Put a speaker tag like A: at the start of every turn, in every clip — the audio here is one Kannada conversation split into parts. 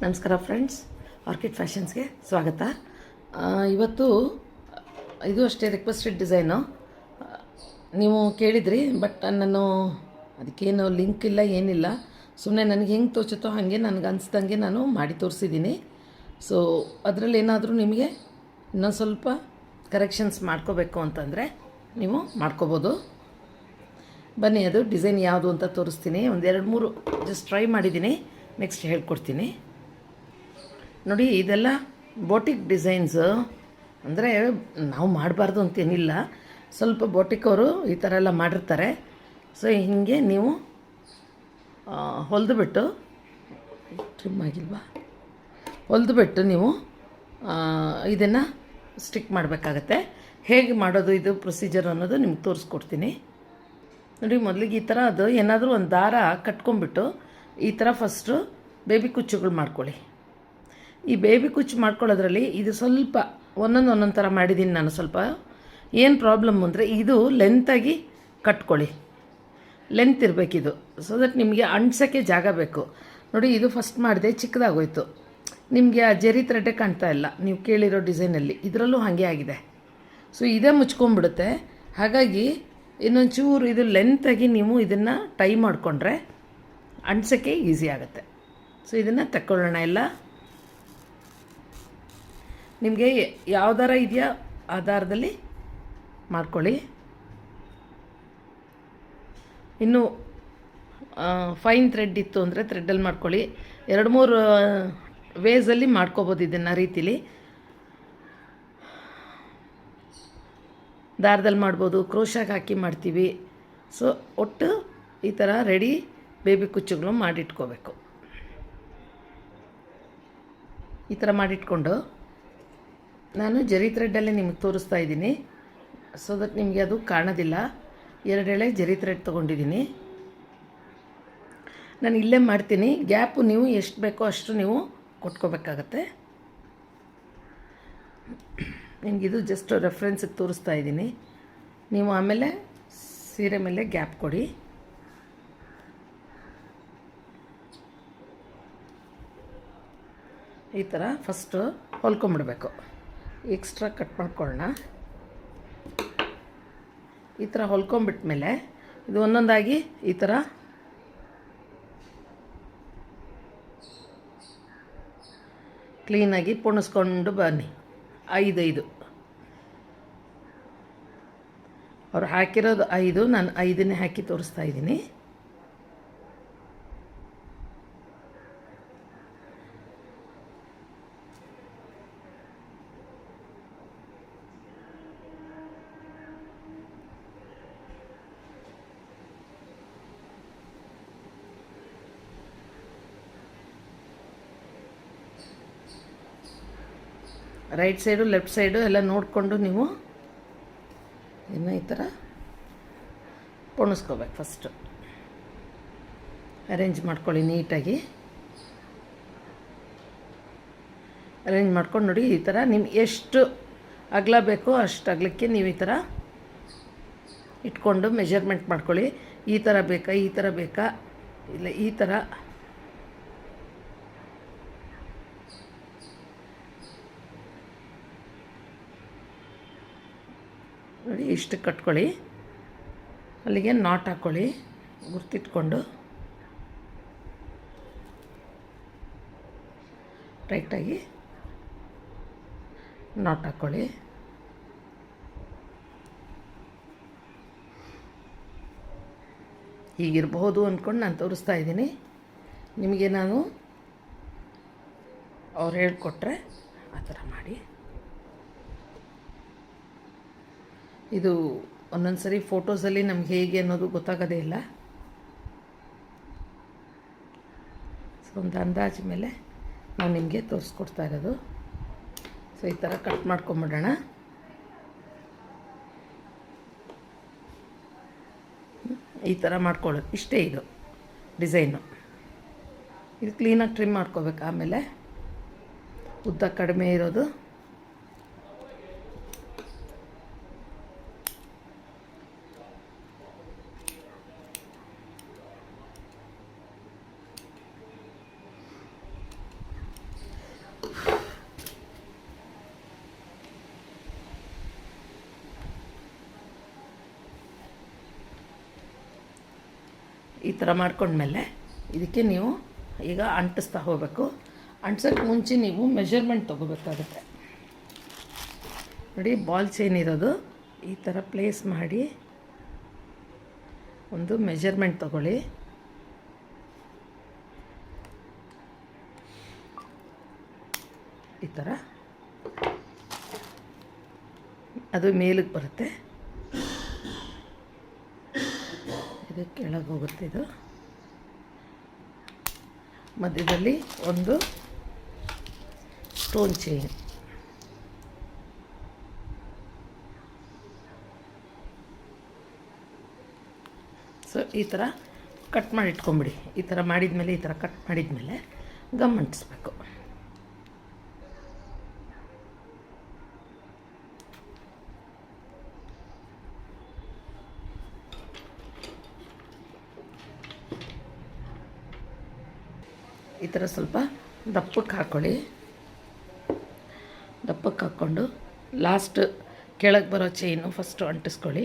A: ನಮಸ್ಕಾರ ಫ್ರೆಂಡ್ಸ್, ಆರ್ಕಿಡ್ ಫ್ಯಾಷನ್ಸ್ಗೆ ಸ್ವಾಗತ. ಇವತ್ತು ಇದು ಅಷ್ಟೇ ರಿಕ್ವೆಸ್ಟೆಡ್ ಡಿಸೈನು ನೀವು ಕೇಳಿದ್ರಿ. ಬಟ್ ನಾನು ಅದಕ್ಕೇನು ಲಿಂಕ್ ಇಲ್ಲ, ಏನಿಲ್ಲ. ಸುಮ್ಮನೆ ನನಗೆ ಹೆಂಗೆ ತೋಚುತ್ತೋ ಹಾಗೆ ನನಗೆ ಅನಿಸ್ದಂಗೆ ನಾನು ಮಾಡಿ ತೋರಿಸಿದ್ದೀನಿ. ಸೊ ಅದರಲ್ಲಿ ಏನಾದರೂ ನಿಮಗೆ ಇನ್ನೊಂದು ಸ್ವಲ್ಪ ಕರೆಕ್ಷನ್ಸ್ ಮಾಡ್ಕೋಬೇಕು ಅಂತಂದರೆ ನೀವು ಮಾಡ್ಕೋಬೋದು. ಬನ್ನಿ, ಅದು ಡಿಸೈನ್ ಯಾವುದು ಅಂತ ತೋರಿಸ್ತೀನಿ. ಒಂದು 2-3 ಜಸ್ಟ್ ಟ್ರೈ ಮಾಡಿದ್ದೀನಿ, ನೆಕ್ಸ್ಟ್ ಹೇಳ್ಕೊಡ್ತೀನಿ. ನೋಡಿ, ಇದೆಲ್ಲ ಬೋಟಿಕ್ ಡಿಸೈನ್ಸು. ಅಂದರೆ ನಾವು ಮಾಡಬಾರ್ದು ಅಂತೇನಿಲ್ಲ, ಸ್ವಲ್ಪ ಬೋಟಿಕ್ ಅವರು ಈ ಥರ ಎಲ್ಲ ಮಾಡಿರ್ತಾರೆ. ಸೊ ಹೀಗೆ ನೀವು ಹೊಲಿದುಬಿಟ್ಟು, ಟ್ರಿಮ್ ಆಗಿಲ್ವಾ, ಹೊಲಿದುಬಿಟ್ಟು ನೀವು ಇದನ್ನು ಸ್ಟಿಕ್ ಮಾಡಬೇಕಾಗತ್ತೆ. ಹೇಗೆ ಮಾಡೋದು ಇದು ಪ್ರೊಸೀಜರ್ ಅನ್ನೋದು ನಿಮ್ಗೆ ತೋರಿಸ್ಕೊಡ್ತೀನಿ. ನೋಡಿ, ಮೊದಲಿಗೆ ಈ ಥರ ಅದು ಏನಾದರೂ ಒಂದು ದಾರ ಕಟ್ಕೊಂಡ್ಬಿಟ್ಟು ಈ ಥರ ಫಸ್ಟು ಬೇಬಿ ಕುಚ್ಚುಗಳು ಮಾಡ್ಕೊಳ್ಳಿ. ಈ ಬೇಬಿ ಕುಚ್ಚು ಮಾಡ್ಕೊಳ್ಳೋದ್ರಲ್ಲಿ ಇದು ಸ್ವಲ್ಪ ಒಂದೊಂದು ಥರ ಮಾಡಿದ್ದೀನಿ ನಾನು. ಸ್ವಲ್ಪ ಏನು ಪ್ರಾಬ್ಲಮ್ ಅಂದರೆ ಇದು ಲೆಂತಾಗಿ ಕಟ್ಕೊಳ್ಳಿ, ಲೆಂತ್ ಇರಬೇಕಿದು. ಸೊ ದಟ್ ನಿಮಗೆ ಅಂಟ್ಸೋಕ್ಕೆ ಜಾಗ ಬೇಕು. ನೋಡಿ, ಇದು ಫಸ್ಟ್ ಮಾಡಿದೆ, ಚಿಕ್ಕದಾಗೋಯ್ತು. ನಿಮಗೆ ಆ ಜರಿ ಥ್ರೆಡ್ಡೇ ಕಾಣ್ತಾ ಇಲ್ಲ ನೀವು ಕೇಳಿರೋ ಡಿಸೈನಲ್ಲಿ. ಇದರಲ್ಲೂ ಹಾಗೆ ಆಗಿದೆ. ಸೊ ಇದೇ ಮುಚ್ಕೊಂಡ್ಬಿಡುತ್ತೆ. ಹಾಗಾಗಿ ಇನ್ನೊಂದು ಚೂರು ಇದು ಲೆಂತಾಗಿ ನೀವು ಇದನ್ನು ಟೈ ಮಾಡಿಕೊಂಡ್ರೆ ಅಂಟ್ಸೋಕ್ಕೆ ಈಸಿ ಆಗುತ್ತೆ. ಸೊ ಇದನ್ನು ತಗೊಳ್ಳೋಣ. ಎಲ್ಲ ನಿಮಗೆ ಯಾವ ದಾರ ಇದೆಯಾ ಆ ದಾರದಲ್ಲಿ ಮಾಡ್ಕೊಳ್ಳಿ. ಇನ್ನು ಫೈನ್ ಥ್ರೆಡ್ ಇತ್ತು ಅಂದರೆ ಥ್ರೆಡ್ಡಲ್ಲಿ ಮಾಡ್ಕೊಳ್ಳಿ. 2-3 ವೇಸಲ್ಲಿ ಮಾಡ್ಕೋಬೋದು ಇದನ್ನು ರೀತಿಲಿ. ದಾರದಲ್ಲಿ ಮಾಡ್ಬೋದು, ಕ್ರೋಶಾಗಿ ಹಾಕಿ ಮಾಡ್ತೀವಿ. ಸೊ ಒಟ್ಟು ಈ ಥರ ರೆಡಿ ಬೇಬಿ ಕುಚ್ಚುಗಳು ಮಾಡಿಟ್ಕೋಬೇಕು. ಈ ಥರ ಮಾಡಿಟ್ಕೊಂಡು ನಾನು ಜರಿ ಥ್ರೆಡ್ಡಲ್ಲೇ ನಿಮಗೆ ತೋರಿಸ್ತಾ ಇದ್ದೀನಿ. ಸೊ ದಟ್ ನಿಮಗೆ ಅದು ಕಾಣೋದಿಲ್ಲ. 2 ಎಳೆ ಜರಿ ಥ್ರೆಡ್ ತೊಗೊಂಡಿದ್ದೀನಿ. ನಾನು ಇಲ್ಲೇ ಮಾಡ್ತೀನಿ. ಗ್ಯಾಪು ನೀವು ಎಷ್ಟು ಬೇಕೋ ಅಷ್ಟು ನೀವು ಕೊಟ್ಕೋಬೇಕಾಗತ್ತೆ. ನಿಮಗಿದು ಜಸ್ಟ್ ರೆಫ್ರೆನ್ಸಿಗೆ ತೋರಿಸ್ತಾ ಇದ್ದೀನಿ. ನೀವು ಆಮೇಲೆ ಸೀರೆ ಮೇಲೆ ಗ್ಯಾಪ್ ಕೊಡಿ. ಈ ಥರ ಫಸ್ಟು ಹೊಲ್ಕೊಂಬಿಡ್ಬೇಕು. ಎಕ್ಸ್ಟ್ರಾ ಕಟ್ ಮಾಡ್ಕೊಳ್ಳೋಣ. ಈ ಥರ ಹೊಲ್ಕೊಂಬಿಟ್ಮೇಲೆ ಇದು ಒಂದೊಂದಾಗಿ ಈ ಥರ ಕ್ಲೀನಾಗಿ ಪೊಣಿಸ್ಕೊಂಡು ಬನ್ನಿ. 5 ಅವ್ರು ಹಾಕಿರೋದು 5, ನಾನು 5ನೇ ಹಾಕಿ ತೋರಿಸ್ತಾ ಇದ್ದೀನಿ. ರೈಟ್ ಸೈಡು ಲೆಫ್ಟ್ ಸೈಡು ಎಲ್ಲ ನೋಡಿಕೊಂಡು ನೀವು ಇನ್ನು ಈ ಥರ ಪೊಣಿಸ್ಕೋಬೇಕು. ಫಸ್ಟು ಅರೇಂಜ್ ಮಾಡ್ಕೊಳ್ಳಿ ನೀಟಾಗಿ. ಅರೇಂಜ್ ಮಾಡ್ಕೊಂಡು ನೋಡಿ, ಈ ಥರ ನಿಮ್ಗೆ ಎಷ್ಟು ಅಗಲ ಬೇಕೋ ಅಷ್ಟು ಅಗಲಕ್ಕೆ ನೀವು ಈ ಥರ ಇಟ್ಕೊಂಡು ಮೆಜರ್ಮೆಂಟ್ ಮಾಡ್ಕೊಳ್ಳಿ. ಈ ಥರ ಬೇಕಾ, ಈ ಥರ ಬೇಕಾ, ಇಲ್ಲ ಈ ಥರ. ನೋಡಿ, ಇಷ್ಟು ಕಟ್ಕೊಳ್ಳಿ. ಅಲ್ಲಿಗೆ ನಾಟ್ ಹಾಕ್ಕೊಳ್ಳಿ, ಗುರ್ತಿಟ್ಕೊಂಡು ಟೈಟಾಗಿ ನಾಟ್ ಹಾಕ್ಕೊಳ್ಳಿ. ಹೀಗಿರಬಹುದು ಅಂದ್ಕೊಂಡು ನಾನು ತೋರಿಸ್ತಾ ಇದ್ದೀನಿ ನಿಮಗೆ. ನಾನು ಅವ್ರು ಹೇಳಿಕೊಟ್ರೆ ಆ ಥರ ಮಾಡಿ. ಇದು ಒಂದೊಂದು ಸರಿ ಫೋಟೋಸಲ್ಲಿ ನಮ್ಗೆ ಹೇಗೆ ಅನ್ನೋದು ಗೊತ್ತಾಗೋದೇ ಇಲ್ಲ. ಸೊ ಒಂದು ಅಂದಾಜು ಮೇಲೆ ನಾನು ನಿಮಗೆ ತೋರಿಸ್ಕೊಡ್ತಾ ಇರೋದು. ಸೊ ಈ ಥರ ಕಟ್ ಮಾಡ್ಕೊಂಬಿಡೋಣ. ಈ ಥರ ಮಾಡ್ಕೊಳ್ಳೋದು ಇಷ್ಟೇ. ಇದು ಡಿಸೈನು. ಇದು ಕ್ಲೀನಾಗಿ ಟ್ರಿಮ್ ಮಾಡ್ಕೋಬೇಕು. ಆಮೇಲೆ ಉದ್ದ ಕಡಿಮೆ ಇರೋದು ಈ ಥರ ಮಾಡ್ಕೊಂಡ್ಮೇಲೆ ಇದಕ್ಕೆ ನೀವು ಈಗ ಅಂಟಿಸ್ತಾ ಹೋಗಬೇಕು. ಅಂಟ್ಸೋಕ್ಕೆ ಮುಂಚೆ ನೀವು ಮೆಷರ್ಮೆಂಟ್ ತೊಗೋಬೇಕಾಗುತ್ತೆ. ನೋಡಿ, ಬಾಲ್ ಚೈನ್ ಇರೋದು ಈ ಥರ ಪ್ಲೇಸ್ ಮಾಡಿ ಒಂದು ಮೆಷರ್ಮೆಂಟ್ ತೊಗೊಳ್ಳಿ. ಈ ಥರ ಅದು ಮೇಲಕ್ಕೆ ಬರುತ್ತೆ, ಇದು ಕೆಳಗೆ ಹೋಗುತ್ತೆ. ಇದು ಮಧ್ಯದಲ್ಲಿ ಒಂದು ಸ್ಟೋನ್ ಚೈನ್. ಸೊ ಈ ಥರ ಕಟ್ ಮಾಡಿ ಇಟ್ಕೊಂಬಿಡಿ. ಈ ಥರ ಮಾಡಿದ್ಮೇಲೆ, ಈ ಥರ ಕಟ್ ಮಾಡಿದ್ಮೇಲೆ ಗಮ್ ಅಂಟಿಸ್ಬೇಕು. ಈ ಥರ ಸ್ವಲ್ಪ ದಪ್ಪಕ್ಕೆ ಹಾಕ್ಕೊಳ್ಳಿ. ದಪ್ಪಕ್ಕೆ ಹಾಕ್ಕೊಂಡು ಲಾಸ್ಟ್ ಕೆಳಗೆ ಬರೋ ಚೈನು ಫಸ್ಟು ಅಂಟಿಸ್ಕೊಳ್ಳಿ.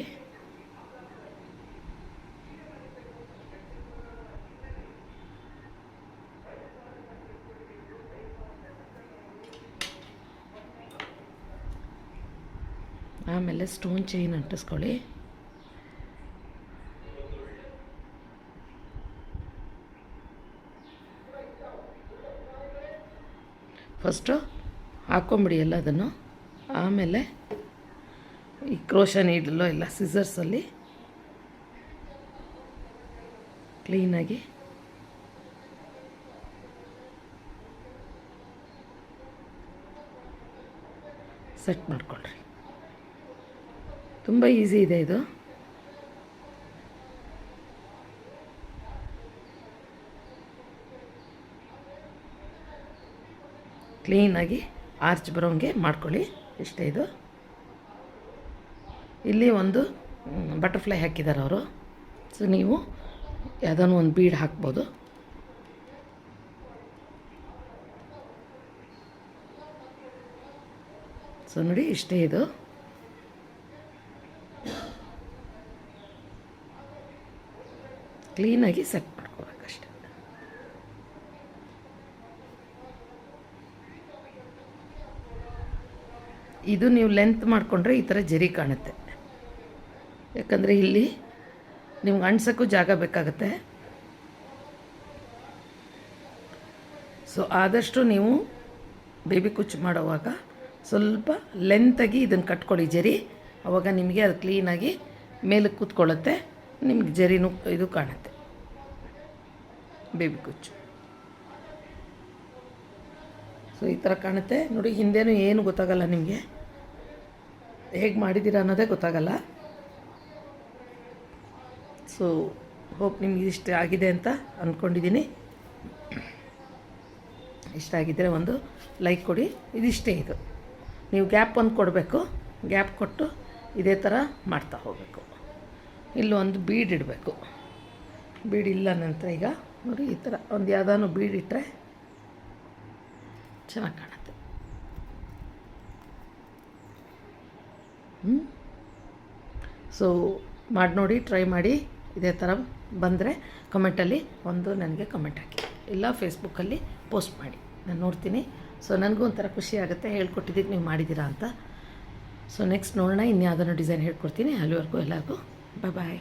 A: ಆಮೇಲೆ ಸ್ಟೋನ್ ಚೈನ್ ಅಂಟಿಸ್ಕೊಳ್ಳಿ. ಫಸ್ಟು ಹಾಕ್ಕೊಂಬಿಡಿ ಎಲ್ಲದನ್ನು. ಆಮೇಲೆ ಈ ಕ್ರೋಶ ನೀಡಲೋ ಇಲ್ಲ ಸಿಸರ್ಸಲ್ಲಿ ಕ್ಲೀನಾಗಿ ಸೆಟ್ ಮಾಡಿಕೊಳ್ರಿ. ತುಂಬ ಈಸಿ ಇದೆ ಇದು. ಕ್ಲೀನಾಗಿ ಆರ್ಚ್ ಬರೋಂಗೆ ಮಾಡ್ಕೊಳ್ಳಿ. ಇಷ್ಟೇ ಇದು. ಇಲ್ಲಿ ಒಂದು ಬಟರ್ಫ್ಲೈ ಹಾಕಿದ್ದಾರೆ ಅವರು. ಸೊ ನೀವು ಯಾವುದೋ ಒಂದು ಬೀಡ್ ಹಾಕ್ಬೋದು. ಸೊ ನೋಡಿ, ಇಷ್ಟೇ ಇದು. ಕ್ಲೀನಾಗಿ ಸೆಟ್ ಮಾಡ್ಕೋಬೇಕಷ್ಟೆ. ಇದು ನೀವು ಲೆಂತ್ ಮಾಡಿಕೊಂಡ್ರೆ ಈ ಥರ ಜರಿ ಕಾಣುತ್ತೆ. ಯಾಕಂದರೆ ಇಲ್ಲಿ ನಿಮ್ಗೆ ಅಂಟ್ಸೋಕ್ಕೂ ಜಾಗ ಬೇಕಾಗುತ್ತೆ. ಸೊ ಆದಷ್ಟು ನೀವು ಬೇಬಿ ಕುಚ್ಚು ಮಾಡೋವಾಗ ಸ್ವಲ್ಪ ಲೆಂತಾಗಿ ಇದನ್ನು ಕಟ್ಕೊಳ್ಳಿ ಜರಿ. ಆವಾಗ ನಿಮಗೆ ಅದು ಕ್ಲೀನಾಗಿ ಮೇಲಕ್ಕೆ ಕೂತ್ಕೊಳ್ಳುತ್ತೆ. ನಿಮ್ಗೆ ಜರಿನೂ ಇದು ಕಾಣುತ್ತೆ ಬೇಬಿ ಕುಚ್ಚು. ಸೊ ಈ ಥರ ಕಾಣುತ್ತೆ ನೋಡಿ. ಹಿಂದೆನೂ ಏನು ಗೊತ್ತಾಗಲ್ಲ ನಿಮಗೆ, ಹೇಗೆ ಮಾಡಿದ್ದೀರಾ ಅನ್ನೋದೇ ಗೊತ್ತಾಗಲ್ಲ. ಸೊ ಹೋಪ್ ನಿಮ್ಗೆ ಇಷ್ಟ ಆಗಿದೆ ಅಂತ ಅಂದ್ಕೊಂಡಿದ್ದೀನಿ. ಇಷ್ಟ ಆಗಿದ್ದರೆ ಒಂದು ಲೈಕ್ ಕೊಡಿ. ಇದಿಷ್ಟೇ ಇದು. ನೀವು ಗ್ಯಾಪ್ ಒಂದು ಕೊಡಬೇಕು. ಗ್ಯಾಪ್ ಕೊಟ್ಟು ಇದೇ ಥರ ಮಾಡ್ತಾ ಹೋಗಬೇಕು. ಇಲ್ಲೊಂದು ಬೀಡ್ ಇಡಬೇಕು. ಬೀಡ್ ಇಲ್ಲ ನಂತರ ಈಗ ನೋಡಿ ಈ ಥರ ಒಂದು ಯಾವುದಾನು ಬೀಡ್ ಇಟ್ಟರೆ ಚೆನ್ನಾಗಿ ಕಾಣುತ್ತೆ. ಸೊ ಮಾಡಿ ನೋಡಿ, ಟ್ರೈ ಮಾಡಿ. ಇದೇ ಥರ ಬಂದರೆ ಕಮೆಂಟಲ್ಲಿ ಒಂದು ನನಗೆ ಕಮೆಂಟ್ ಹಾಕಿ, ಇಲ್ಲ ಫೇಸ್ಬುಕ್ಕಲ್ಲಿ ಪೋಸ್ಟ್ ಮಾಡಿ, ನಾನು ನೋಡ್ತೀನಿ. ಸೊ ನನಗೂ ಒಂಥರ ಖುಷಿ ಆಗುತ್ತೆ ಹೇಳ್ಕೊಟ್ಟಿದ್ದಕ್ಕೆ ನೀವು ಮಾಡಿದ್ದೀರಾ ಅಂತ. ಸೊ ನೆಕ್ಸ್ಟ್ ನೋಡೋಣ, ಇನ್ಯಾವುದನ್ನು ಡಿಸೈನ್ ಹೇಳ್ಕೊಡ್ತೀನಿ. ಅಲ್ಲಿವರೆಗೂ ಎಲ್ಲರಿಗೂ ಬಾಯ್.